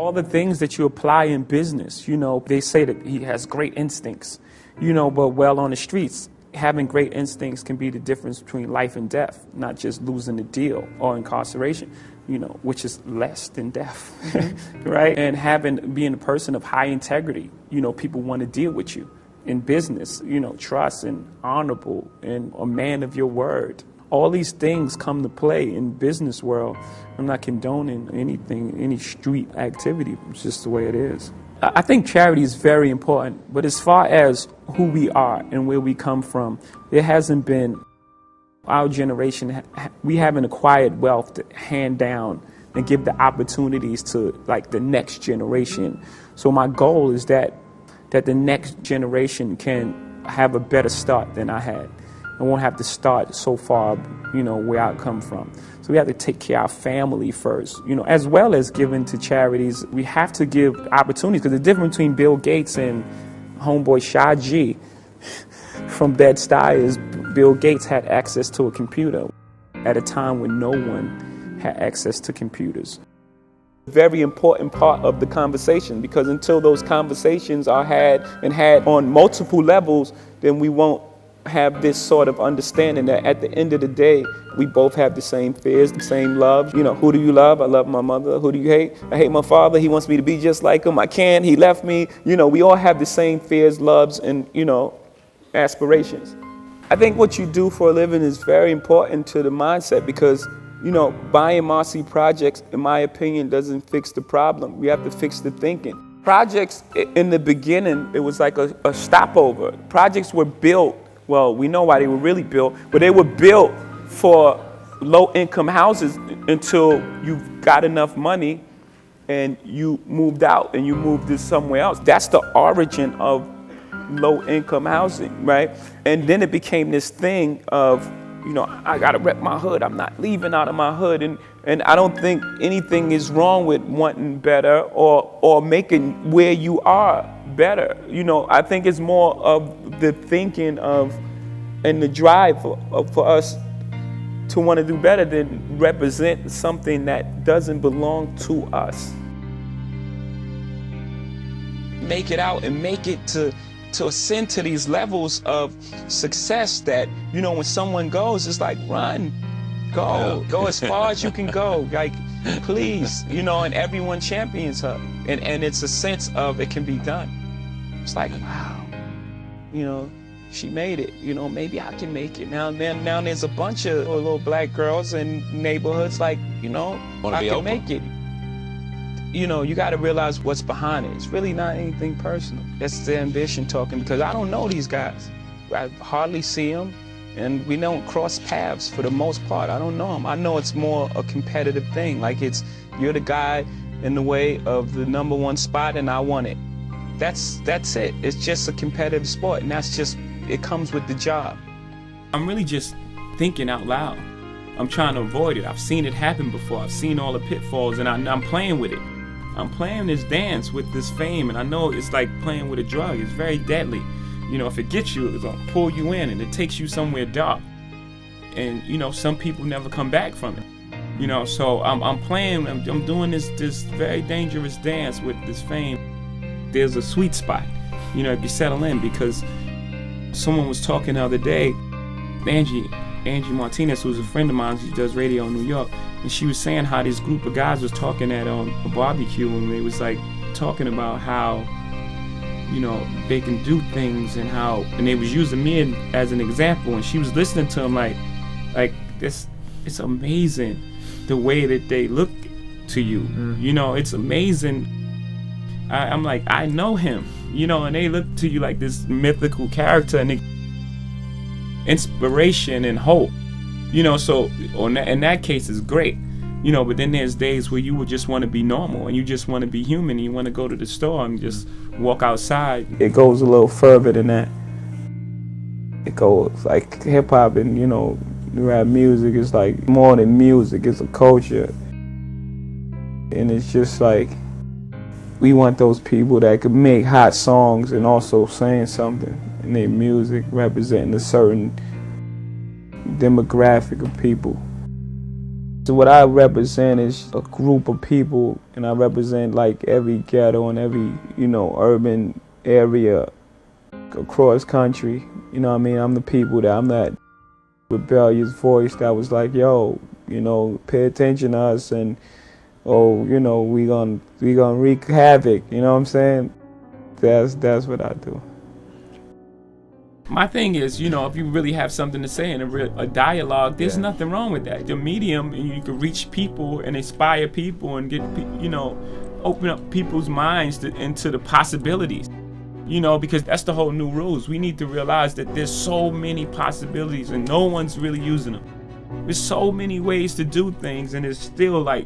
All the things that you apply in business, they say that he has great instincts, but well on the streets, having great instincts can be the difference between life and death, not just losing a deal or incarceration, which is less than death, right? And being a person of high integrity, people want to deal with you in business, trust and honorable and a man of your word. All these things come to play in business world. I'm not condoning anything, any street activity. It's just the way it is. I think charity is very important, but as far as who we are and where we come from, it hasn't been our generation. We haven't acquired wealth to hand down and give the opportunities to like the next generation. So my goal is that the next generation can have a better start than I had. I won't have to start so far, where I come from. So we have to take care of our family first, as well as giving to charities. We have to give opportunities, because the difference between Bill Gates and homeboy Shah G from Bed-Stuy is Bill Gates had access to a computer at a time when no one had access to computers. Very important part of the conversation, because until those conversations are had on multiple levels, then we won't have this sort of understanding that at the end of the day, we both have the same fears, the same love. Who do you love? I love my mother. Who do you hate? I hate my father. He wants me to be just like him. I can't. He left me. We all have the same fears, loves, and, aspirations. I think what you do for a living is very important to the mindset, because, buying Marcy projects, in my opinion, doesn't fix the problem. We have to fix the thinking. Projects, in the beginning, it was like a stopover. Projects were built. Well, we know why they were really built, but they were built for low-income houses until you got enough money and you moved out and you moved to somewhere else. That's the origin of low-income housing, right? And then it became this thing of, I gotta rep my hood. I'm not leaving out of my hood. And I don't think anything is wrong with wanting better or making where you are better. I think it's more of the thinking of and the drive for us to want to do better than represent something that doesn't belong to us. Make it out and make it to ascend to these levels of success that, when someone goes, it's like, run, go as far as you can go, like, please, and everyone champions her. And it's a sense of it can be done. It's like, wow, she made it, maybe I can make it. Now there's a bunch of little black girls in neighborhoods like, I can make it. You got to realize what's behind it. It's really not anything personal. That's the ambition talking, because I don't know these guys. I hardly see them, and we don't cross paths for the most part. I don't know them. I know it's more a competitive thing. Like you're the guy in the way of the #1 spot, and I want it. That's it. It's just a competitive sport, and it comes with the job. I'm really just thinking out loud. I'm trying to avoid it. I've seen it happen before. I've seen all the pitfalls, and I'm playing with it. I'm playing this dance with this fame, and I know it's like playing with a drug. It's very deadly. If it gets you, it's gonna pull you in, and it takes you somewhere dark. And some people never come back from it. So I'm playing. I'm doing this very dangerous dance with this fame. There's a sweet spot, if you settle in, because someone was talking the other day, Angie Martinez, who's a friend of mine, she does radio in New York, and she was saying how this group of guys was talking at a barbecue, and they was like talking about how, they can do things and they was using me as an example, and she was listening to them like this. It's amazing the way that they look to you. It's amazing. I'm like, I know him, and they look to you like this mythical character and inspiration and hope, so in that case it's great, but then there's days where you would just want to be normal and you just want to be human. You want to go to the store and just walk outside. It goes a little further than that. It goes like hip hop and, rap music is like more than music, it's a culture. And it's just like, we want those people that could make hot songs and also saying something in their music, representing a certain demographic of people. So what I represent is a group of people, and I represent like every ghetto and every, urban area across country. You know what I mean? I'm the people I'm that rebellious voice that was like, yo, pay attention to us, and we gonna wreak havoc. You know what I'm saying? That's what I do. My thing is, if you really have something to say in a dialogue, there's nothing wrong with that. The medium, and you can reach people and inspire people and get, open up people's minds into the possibilities. Because that's the whole new rules. We need to realize that there's so many possibilities and no one's really using them. There's so many ways to do things, and it's still like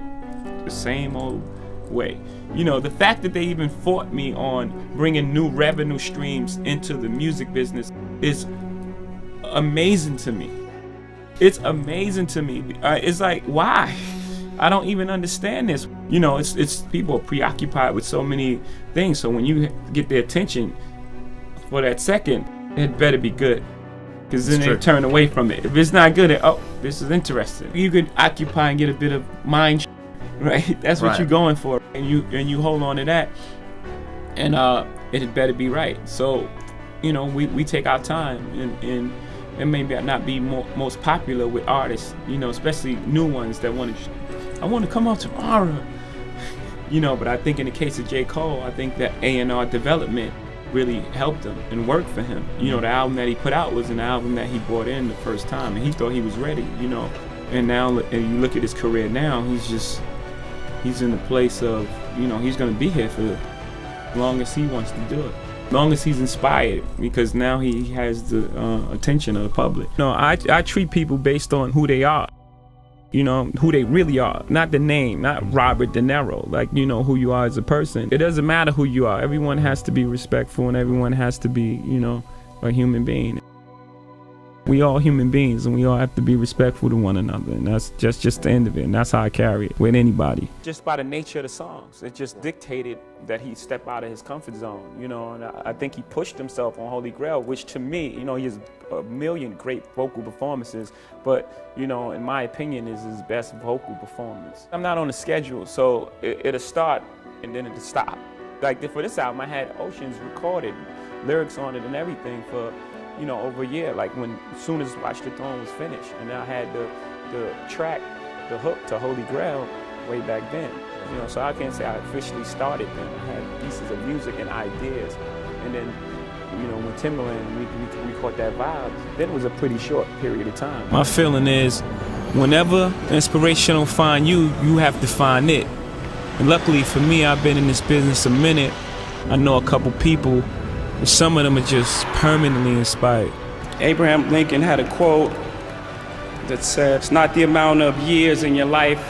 the same old way. The fact that they even fought me on bringing new revenue streams into the music business is amazing to me. It's amazing to me. It's like, why? I don't even understand this. It's people are preoccupied with so many things. So when you get their attention for that second, it better be good. Because then they turn away from it. If it's not good, this is interesting. You could occupy and get a bit of mind, right? That's what you're going for. And you hold on to that. And it better be right. So, we take our time and maybe not be most popular with artists, especially new ones that I want to come out tomorrow. But I think in the case of J. Cole, I think that A&R development really helped him and worked for him. The album that he put out was an album that he brought in the first time, and he thought he was ready, And now, and you look at his career now, he's in the place of, he's going to be here for as long as he wants to do it. As long as he's inspired, because now he has the attention of the public. I treat people based on who they are. Who they really are, not the name, not Robert De Niro, like, who you are as a person. It doesn't matter who you are. Everyone has to be respectful, and everyone has to be, a human being. We all human beings, and we all have to be respectful to one another, and that's just the end of it, and that's how I carry it with anybody. Just by the nature of the songs, it just dictated that he step out of his comfort zone, and I think he pushed himself on Holy Grail, which to me, he has a million great vocal performances, but, in my opinion, is his best vocal performance. I'm not on a schedule, so it'll start and then it'll stop. Like for this album, I had Oceans recorded, lyrics on it and everything for, over a year, like as soon as Watch the Throne was finished. And I had the track, the hook to Holy Grail way back then. So I can't say I officially started then. I had pieces of music and ideas. And then, when Timbaland, we caught that vibe, then it was a pretty short period of time. My feeling is, whenever inspiration don't find you, you have to find it. And luckily for me, I've been in this business a minute. I know a couple people. Some of them are just permanently inspired. Abraham Lincoln had a quote that said, "It's not the amount of years in your life,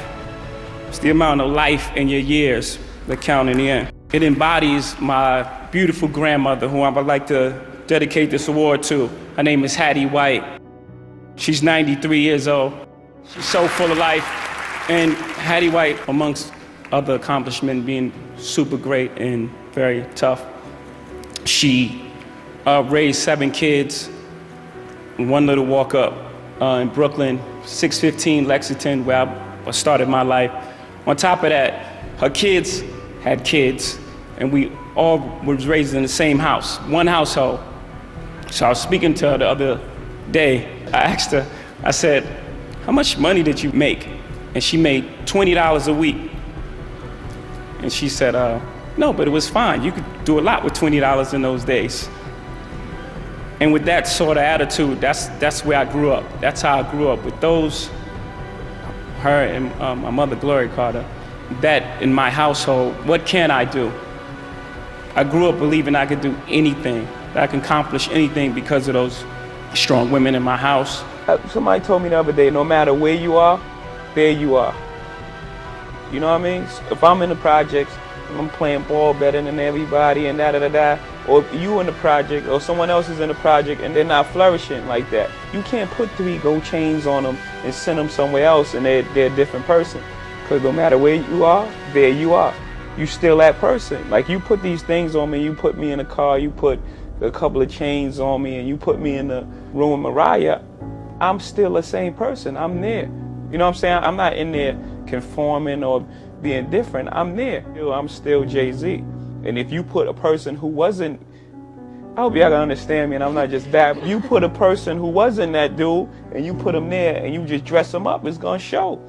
it's the amount of life in your years that count in the end." It embodies my beautiful grandmother, who I would like to dedicate this award to. Her name is Hattie White. She's 93 years old. She's so full of life. And Hattie White, amongst other accomplishments, being super great and very tough, she raised 7 kids, one little walk up in Brooklyn, 615 Lexington, where I started my life. On top of that, her kids had kids, and we all was raised in the same house, one household. So I was speaking to her the other day. I asked her, I said, "How much money did you make?" And she made $20 a week. And she said, "No, but it was fine. You could do a lot with $20 in those days." And with that sort of attitude, that's where I grew up. That's how I grew up, with those, her and my mother, Gloria Carter. That in my household, what can I do? I grew up believing I could do anything, that I can accomplish anything because of those strong women in my house. Somebody told me the other day, no matter where you are, there you are. You know what I mean? If I'm in the projects, I'm playing ball better than everybody and da-da-da-da, or you in the project, or someone else is in the project and they're not flourishing like that, you can't put 3 gold chains on them and send them somewhere else and they're a different person. Because no matter where you are, there you are. You still that person. Like, you put these things on me, you put me in a car, you put a couple of chains on me, and you put me in the room with Mariah, I'm still the same person. I'm there. You know what I'm saying? I'm not in there conforming or being different. I'm there. I'm still Jay-Z. And if you put a person who wasn't, I hope y'all can understand me and I'm not just bad. You put a person who wasn't that dude and you put him there and you just dress him up, it's going to show.